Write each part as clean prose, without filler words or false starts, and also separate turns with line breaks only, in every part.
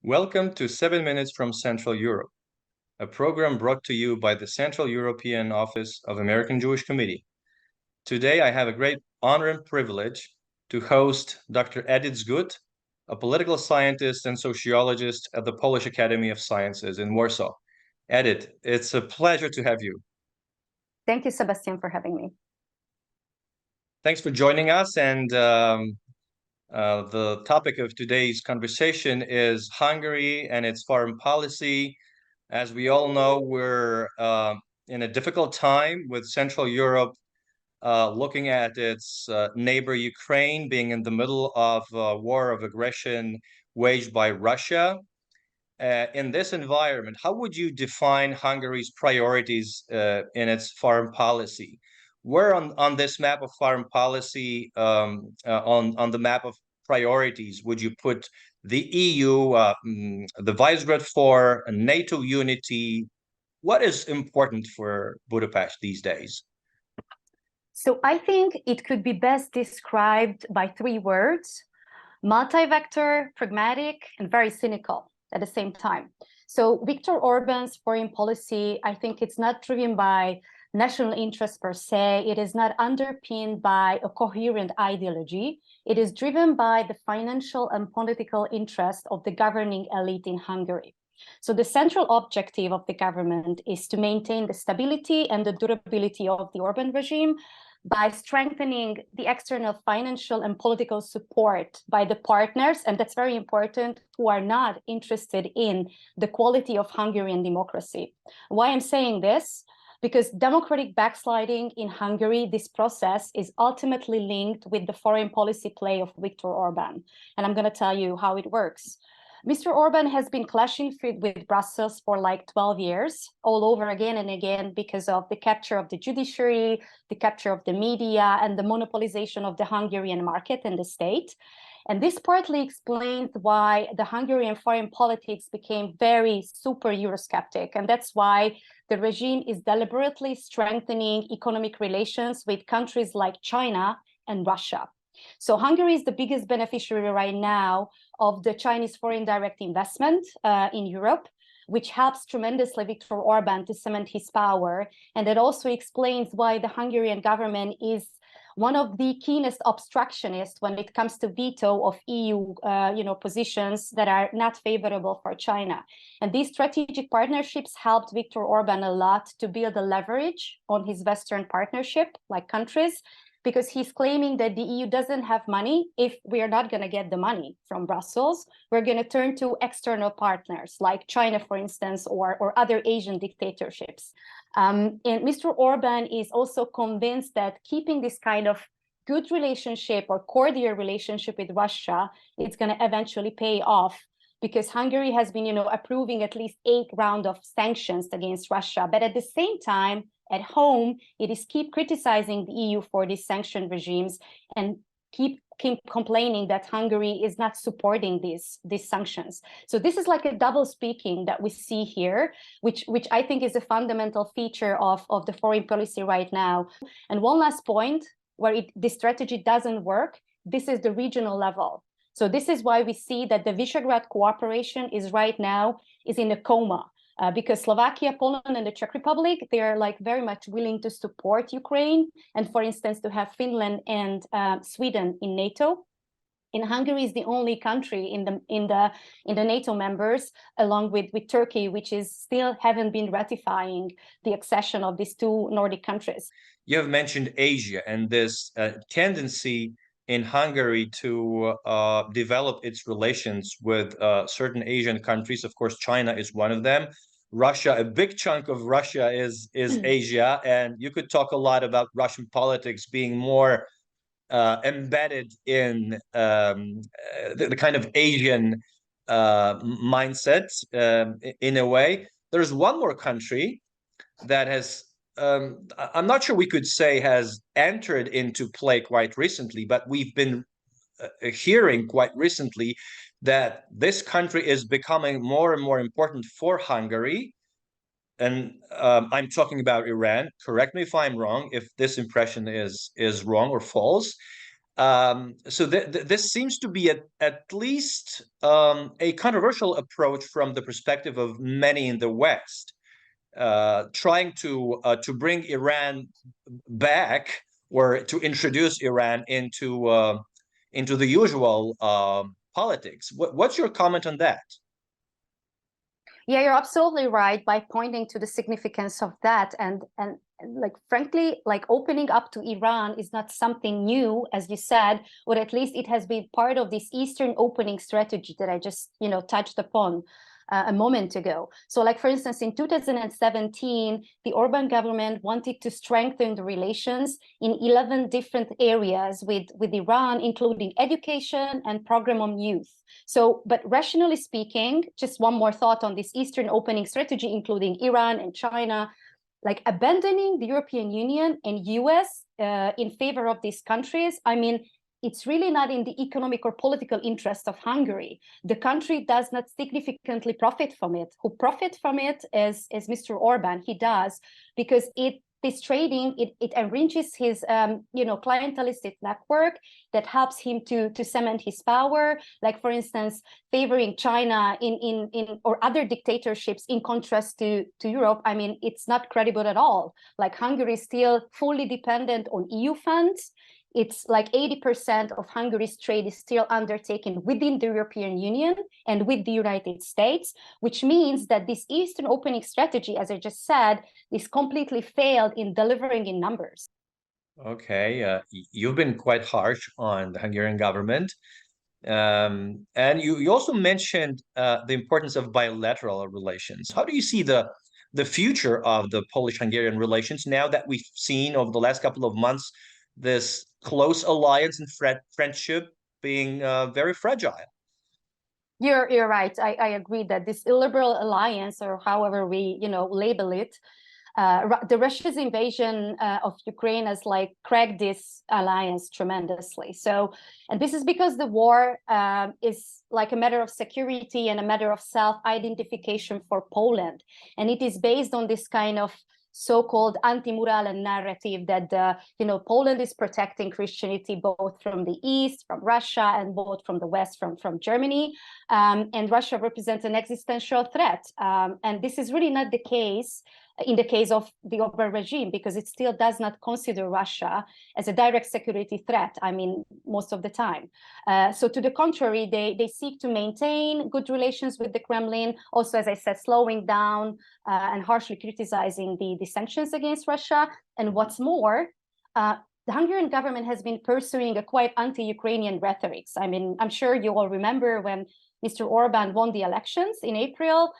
Welcome to 7 Minutes from Central Europe, a program brought to you by the Central European Office of American Jewish Committee. Today, I have a great honor and privilege to host Dr. Edith Zgut, a political scientist and sociologist at the Polish Academy of Sciences in Warsaw. Edith, it's a pleasure to have you.
Thank you, Sebastian, for having me.
Thanks for joining us. And the topic of today's conversation is Hungary and its foreign policy. As we all know, we're in a difficult time with Central Europe looking at its neighbor Ukraine being in the middle of a war of aggression waged by Russia. In this environment, how would you define Hungary's priorities in its foreign policy? Where on this map of foreign policy, on the map of priorities, would you put the EU, the Visegrad 4, NATO unity? What is important for Budapest these days?
So I think it could be best described by three words: multi-vector, pragmatic, and very cynical at the same time. So Viktor Orban's foreign policy, I think it's not driven by national interest per se. It is not underpinned by a coherent ideology. It is driven by the financial and political interest of the governing elite in Hungary. So the central objective of the government is to maintain the stability and the durability of the Orban regime by strengthening the external financial and political support by the partners, and that's very important, who are not interested in the quality of Hungarian democracy. Why I'm saying this? Because democratic backsliding in Hungary, this process is ultimately linked with the foreign policy play of Viktor Orban. And I'm going to tell you how it works. Mr. Orban has been clashing with Brussels for like 12 years, all over again and again, because of the capture of the judiciary, the capture of the media, and the monopolization of the Hungarian market and the state. And this partly explains why the Hungarian foreign politics became very super Eurosceptic. And that's why the regime is deliberately strengthening economic relations with countries like China and Russia. So Hungary is the biggest beneficiary right now of the Chinese foreign direct investment in Europe, which helps tremendously Viktor Orban to cement his power. And that also explains why the Hungarian government is one of the keenest obstructionists when it comes to veto of EU positions that are not favorable for China. And these strategic partnerships helped Viktor Orban a lot to build a leverage on his Western partnership, like countries, because he's claiming that the EU doesn't have money. If we are not going to get the money from Brussels, we're going to turn to external partners like China, for instance, or other Asian dictatorships. And Mr. Orban is also convinced that keeping this kind of good relationship or cordial relationship with Russia, it's going to eventually pay off, because Hungary has been, approving at least 8 rounds of sanctions against Russia. But at the same time, at home, it is keep criticizing the EU for these sanction regimes and keep complaining that Hungary is not supporting these sanctions. So this is like a double speaking that we see here, which I think is a fundamental feature of the foreign policy right now. And one last point where this strategy doesn't work, this is the regional level. So this is why we see that the Visegrad cooperation is right now in a coma. Because Slovakia, Poland, and the Czech Republic, they are like very much willing to support Ukraine, and for instance, to have Finland and Sweden in NATO. And Hungary is the only country in the NATO members, along with Turkey, which is still haven't been ratifying the accession of these 2 Nordic countries.
You have mentioned Asia and this tendency in Hungary to develop its relations with certain Asian countries. Of course, China is one of them. Russia, a big chunk of Russia is Asia, and you could talk a lot about Russian politics being more embedded in the kind of Asian mindset in a way. There's one more country that has I'm not sure we could say has entered into play quite recently, but we've been hearing quite recently that this country is becoming more and more important for Hungary. And I'm talking about Iran. Correct me if I'm wrong, if this impression is wrong or false. So this seems to be at least a controversial approach from the perspective of many in the West, trying to bring Iran back, or to introduce Iran into the usual politics. What's your comment on that?
Yeah, you're absolutely right by pointing to the significance of that. And like, frankly, like, opening up to Iran is not something new, as you said, or at least it has been part of this Eastern opening strategy that I just, touched upon a moment ago. So, like, for instance, in 2017, the Orban government wanted to strengthen the relations in 11 different areas with Iran, including education and program on youth. So, but rationally speaking, just one more thought on this Eastern opening strategy, including Iran and China, like abandoning the European Union and US in favor of these countries, I mean, it's really not in the economic or political interest of Hungary. The country does not significantly profit from it. Who profit from it is Mr. Orban. He does, because this trading, it enriches his clientelistic network that helps him to cement his power. Like, for instance, favoring China in or other dictatorships in contrast to Europe. I mean, it's not credible at all. Like, Hungary is still fully dependent on EU funds. It's like 80% of Hungary's trade is still undertaken within the European Union and with the United States, which means that this Eastern opening strategy, as I just said, is completely failed in delivering in numbers.
Okay, you've been quite harsh on the Hungarian government. And you also mentioned the importance of bilateral relations. How do you see the future of the Polish-Hungarian relations now that we've seen over the last couple of months this close alliance and friendship being very fragile?
You're right. I agree that this illiberal alliance, or however we label it, the Russia's invasion of Ukraine has like cracked this alliance tremendously. So, and this is because the war is like a matter of security and a matter of self-identification for Poland, and it is based on this kind of so-called anti-Muralen narrative that Poland is protecting Christianity both from the east, from Russia, and both from the west, from Germany, and Russia represents an existential threat. And this is really not the case in the case of the Orban regime, because it still does not consider Russia as a direct security threat, I mean, most of the time. So to the contrary, they seek to maintain good relations with the Kremlin, also, as I said, slowing down and harshly criticizing the sanctions against Russia. And what's more, the Hungarian government has been pursuing a quite anti-Ukrainian rhetoric. I mean, I'm sure you all remember when Mr. Orban won the elections in April,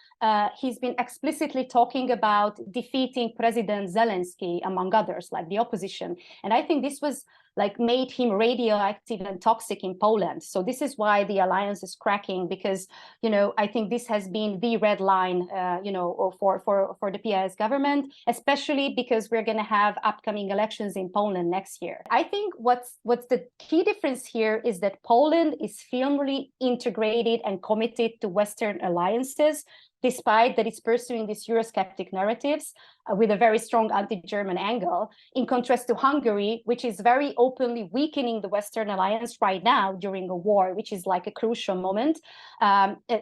he's been explicitly talking about defeating President Zelensky, among others, like the opposition. And I think this was like made him radioactive and toxic in Poland. So this is why the alliance is cracking, because, I think this has been the red line, for the PIS government, especially because we're going to have upcoming elections in Poland next year. I think what's the key difference here is that Poland is firmly integrated and committed to Western alliances, despite that it's pursuing these Eurosceptic narratives with a very strong anti-German angle, in contrast to Hungary, which is very openly weakening the Western alliance right now during a war, which is like a crucial moment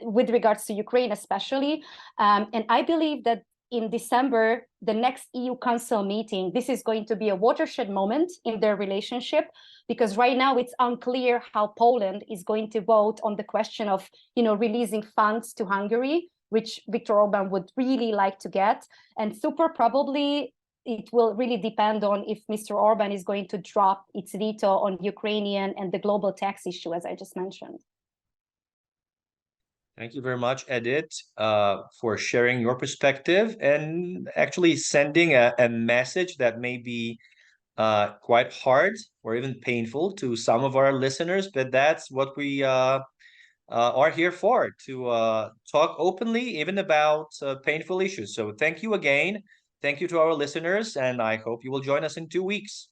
with regards to Ukraine especially. And I believe that in December, the next EU Council meeting, this is going to be a watershed moment in their relationship, because right now it's unclear how Poland is going to vote on the question of, releasing funds to Hungary, which Viktor Orban would really like to get. And super probably it will really depend on if Mr. Orban is going to drop its veto on Ukrainian and the global tax issue, as I just mentioned.
Thank you very much, Edith, for sharing your perspective and actually sending a message that may be quite hard or even painful to some of our listeners, but that's what we are here for, to talk openly even about painful issues. So thank you again. Thank you to our listeners, and I hope you will join us in 2 weeks.